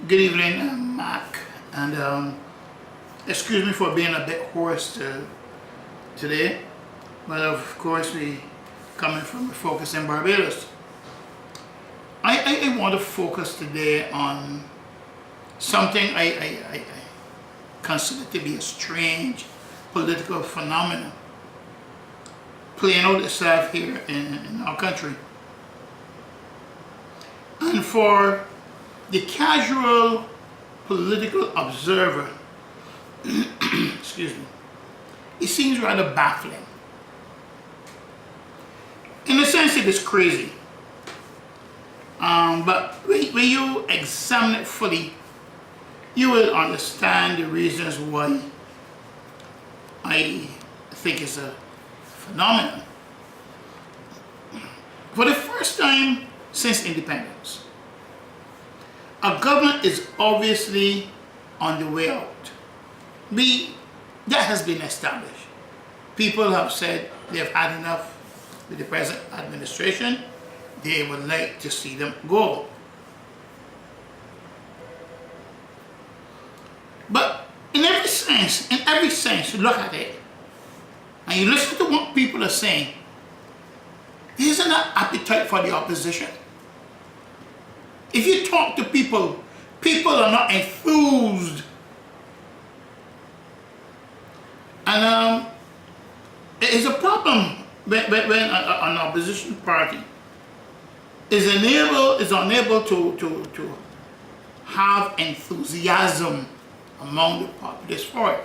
Good evening, I'm Mac, and excuse me for being a bit hoarse today, but of course we coming from Refocusing Barbados. I want to focus today on something I consider to be a strange political phenomenon playing out itself here in our country. And for the casual political observer, excuse me, it seems rather baffling. In a sense, it is crazy. But when you examine it fully, you will understand the reasons why I think it's a phenomenon. For the first time since independence, a government is obviously on the way out. That has been established. People have said they've had enough with the present administration. They would like to see them go. But in every sense, you look at it, and you listen to what people are saying, there isn't an appetite for the opposition. If you talk to people, people are not enthused. And it is a problem when an opposition party is unable to have enthusiasm among the populace for it.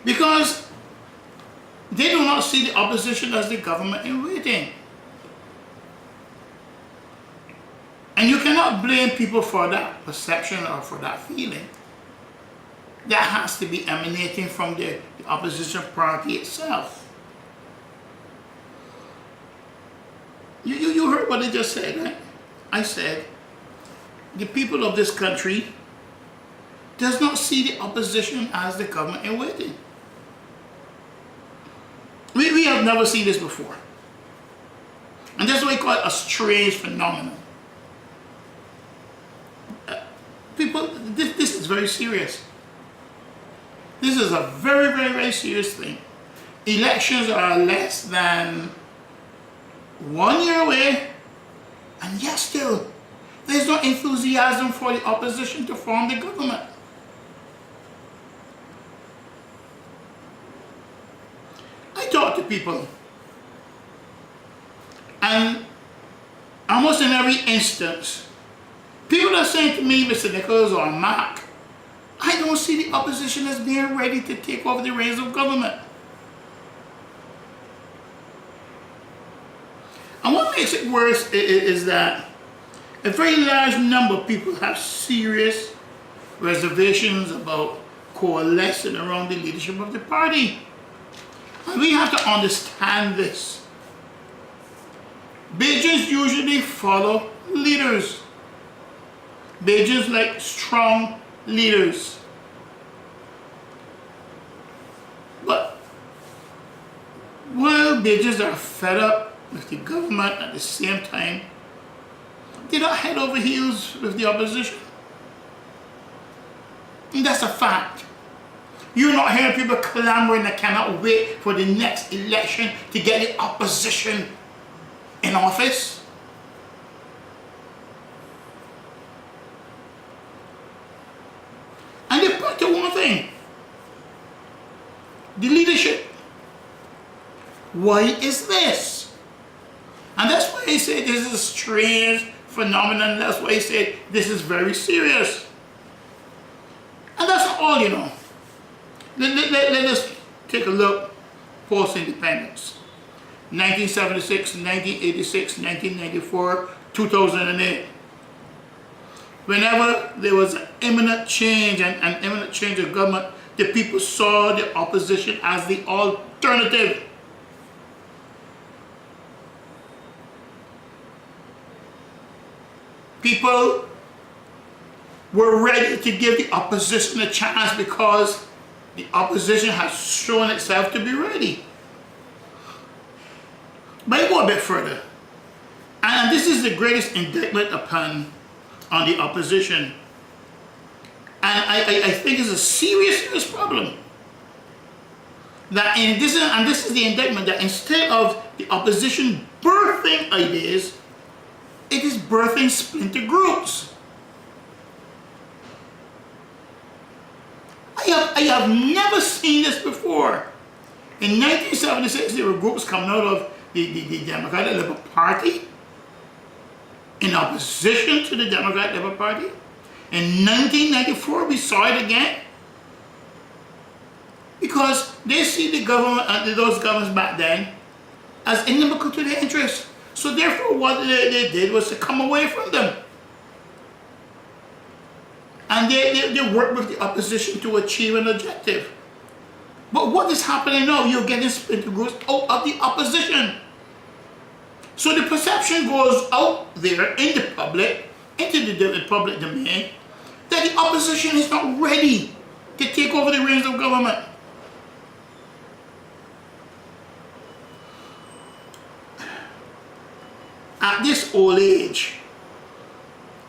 Because they do not see the opposition as the government in waiting. And you cannot blame people for that perception or for that feeling. That has to be emanating from the opposition party itself. You heard what I just said, right? I said, the people of this country does not see the opposition as the government in waiting. We have never seen this before. And that's why we call it a strange phenomenon. People, this is very serious. This is a very, very, very serious thing. Elections are less than 1 year away, and yet still, there's no enthusiasm for the opposition to form the government. I talk to people, and almost in every instance, people are saying to me, Mr. Nichols or Mark, I don't see the opposition as being ready to take over the reins of government. And what makes it worse is that a very large number of people have serious reservations about coalescing around the leadership of the party. And we have to understand this. Bajans usually follow leaders. Bajans like strong leaders. But while Bajans are fed up with the government at the same time, they don't head over heels with the opposition. And that's a fact. You're not hearing people clamoring that cannot wait for the next election to get the opposition in office. And they point to one thing: the leadership. Why is this? And that's why I say this is a strange phenomenon. That's why I say this is very serious. And that's not all, you know. Let us take a look post-independence. 1976, 1986, 1994, 2008. Whenever there was an imminent change and an imminent change of government, the people saw the opposition as the alternative. People were ready to give the opposition a chance because the opposition has shown itself to be ready. But I go a bit further. And this is the greatest indictment on the opposition. And I think it's a serious problem. This is the indictment, that instead of the opposition birthing ideas, it is birthing splinter groups. I have never seen this before. In 1976, there were groups coming out of the Democratic Labour Party in opposition to the Democratic Labour Party. In 1994, we saw it again, because they see the government and those governments back then as inimical to their interests. So therefore, what they did was to come away from them. And they worked with the opposition to achieve an objective. But what is happening now? You're getting splinter groups out of the opposition. So the perception goes out there in the public, into the public domain, that the opposition is not ready to take over the reins of government. At this old age,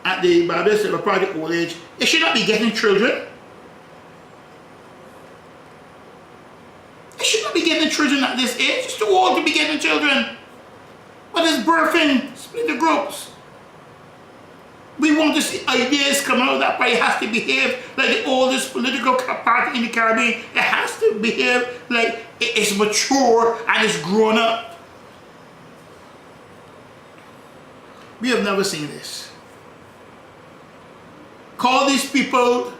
at the Barbados Labour Party old age, they should not be getting children. They should not be getting children at this age. It's too old to be getting children. But it's birthing splinter groups. We want to see ideas come out of that party. It has to behave like the oldest political party in the Caribbean. It has to behave like it's mature and it's grown up. We have never seen this. Call these people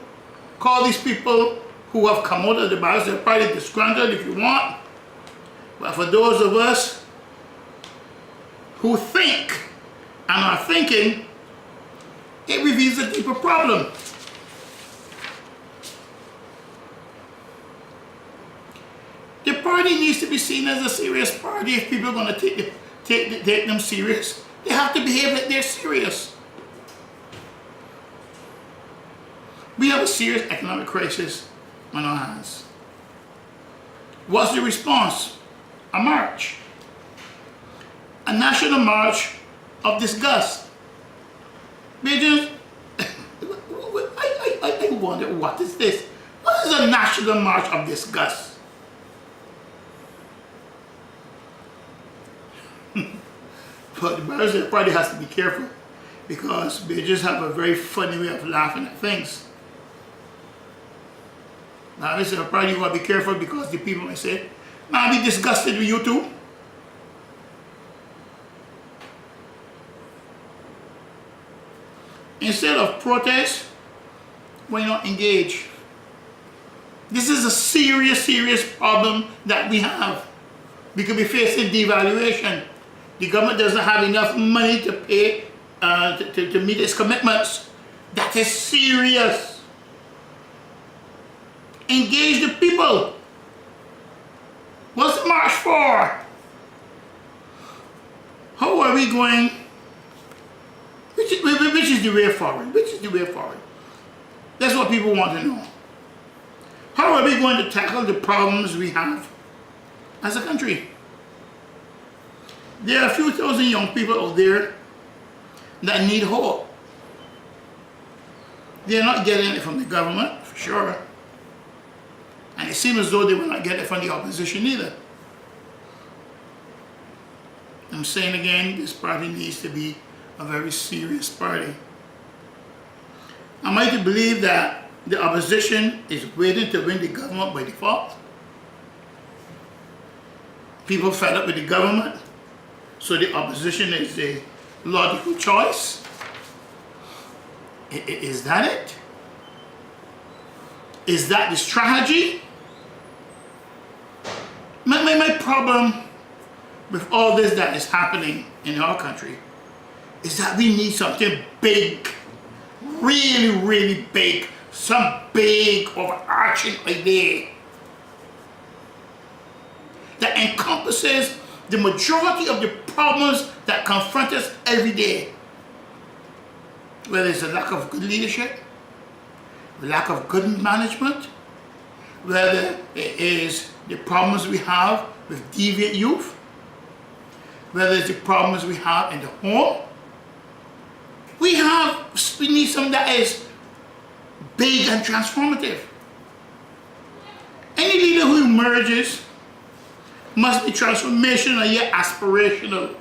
who have come out of the Barbados Labour Party disgruntled if you want. But for those of us who think and are thinking, it reveals a deeper problem. The party needs to be seen as a serious party. If people are going to take them serious, they have to behave like they're serious. We have a serious economic crisis on our hands. What's the response? A march. A national march of disgust. I wonder, what is this? What is a national march of disgust? But the Barbados Labour Party has to be careful, because they just have a very funny way of laughing at things. Now, this is a party you want to be careful, because the people may say, "Man, I be disgusted with you too." Instead of protest, why not engage? This is a serious problem that we have. We could be facing devaluation. The government doesn't have enough money to pay to meet its commitments. That is serious. Engage the people. What's the march for? How are we going? Which is the way forward? Which is the way forward? That's what people want to know. How are we going to tackle the problems we have as a country? There are a few thousand young people out there that need hope. They're not getting it from the government, for sure. And it seems as though they will not get it from the opposition either. I'm saying again, this party needs to be a very serious party. Am I to believe that the opposition is waiting to win the government by default? People fed up with the government, so the opposition is the logical choice? Is that it? Is that the strategy? My problem with all this that is happening in our country is that we need something big, really big, some big overarching idea that encompasses the majority of the problems that confront us every day. Whether it's a lack of good leadership, lack of good management, whether it is the problems we have with deviant youth. whether it's the problems we have in the home. We need something that is big and transformative. Any leader who emerges must be transformational yet aspirational.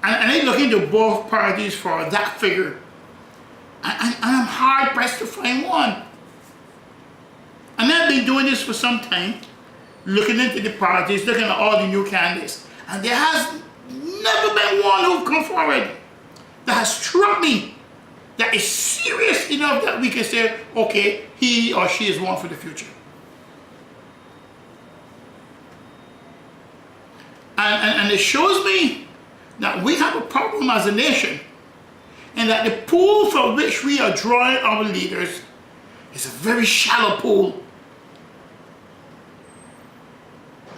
And I look into both parties for that figure. And I'm hard pressed to find one. And I've been doing this for some time, looking into the parties, looking at all the new candidates. And there has never been one who've come forward that has struck me, that is serious enough that we can say, okay, he or she is one for the future. And it shows me that we have a problem as a nation, and that the pool from which we are drawing our leaders is a very shallow pool.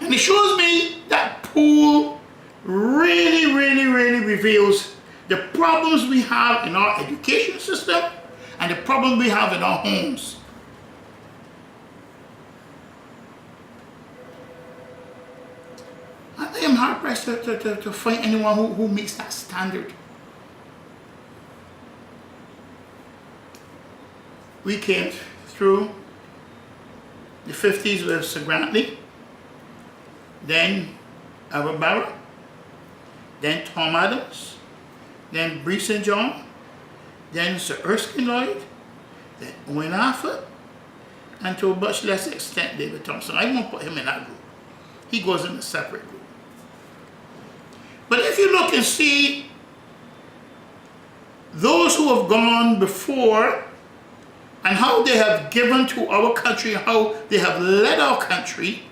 And it shows me that pool really, really, really reveals the problems we have in our education system and the problem we have in our homes. I am hard pressed to find anyone who meets that standard. We came through the 50s with Sir Grantley, then Albert Barra, then Tom Adams, then Bree St. John, then Sir Erskine Lloyd, then Owen Arthur, and to a much less extent David Thompson. I won't put him in that group. He goes in a separate group. But if you look and see those who have gone before and how they have given to our country, how they have led our country,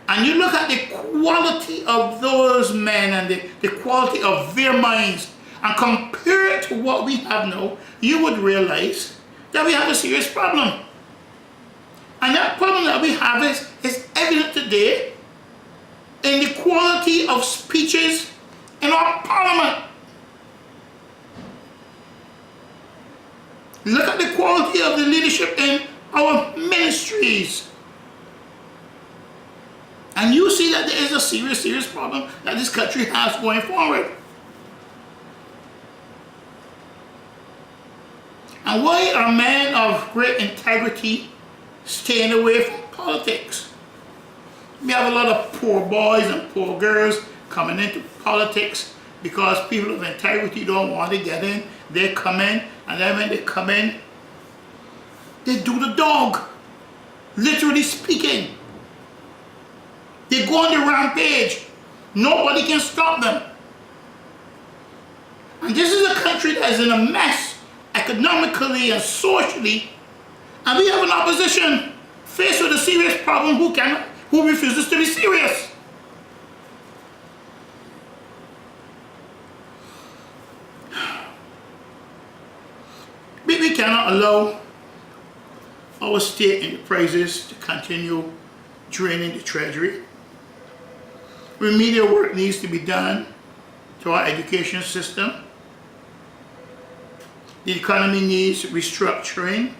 and you look at the quality of those men and the quality of their minds and compare it to what we have now, you would realize that we have a serious problem. And that problem that we have is evident today in the quality of speeches in our parliament. Look at the quality of the leadership in our ministries. And you see that there is a serious, serious problem that this country has going forward. And why are men of great integrity staying away from politics? We have a lot of poor boys and poor girls coming into politics because people of integrity don't want to get in. They come in, and then when they come in, they do the dog, literally speaking. They go on the rampage. Nobody can stop them. And this is a country that is in a mess, economically and socially, and we have an opposition faced with a serious problem who refuses to be serious. We cannot allow our state enterprises to continue draining the treasury. Remedial work needs to be done to our education system. The economy needs restructuring.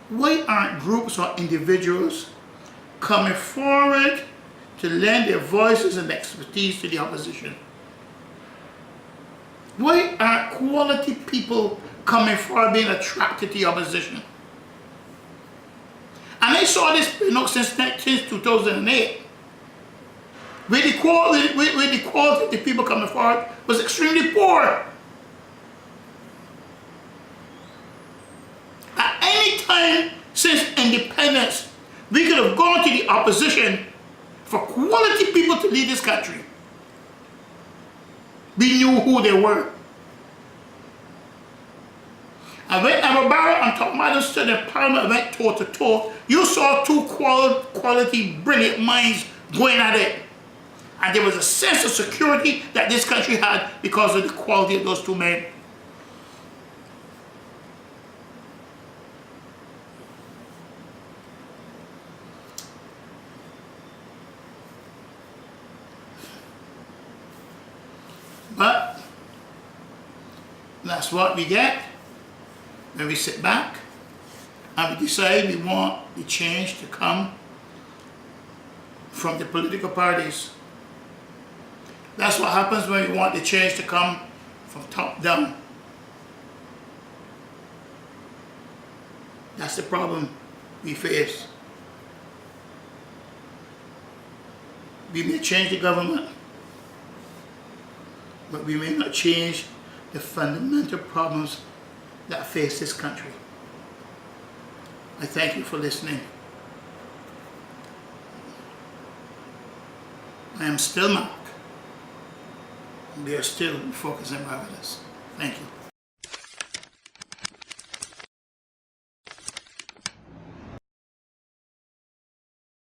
Why aren't groups or individuals coming forward to lend their voices and expertise to the opposition? Why aren't quality people coming forward being attracted to the opposition? And I saw this since 2008. Where the quality of the people coming forward was extremely poor. At any time since independence, we could have gone to the opposition for quality people to lead this country. We knew who they were. And when Barra and Tom Adams stood in Parliament and went toe to toe, you saw two quality, brilliant minds going at it. And there was a sense of security that this country had because of the quality of those two men. But that's what we get when we sit back and we decide we want the change to come from the political parties. That's what happens when we want the change to come from top down. That's the problem we face. We may change the government, but we may not change the fundamental problems that face this country. I thank you for listening. I am still Mark. We are still focusing Barbados. Thank you.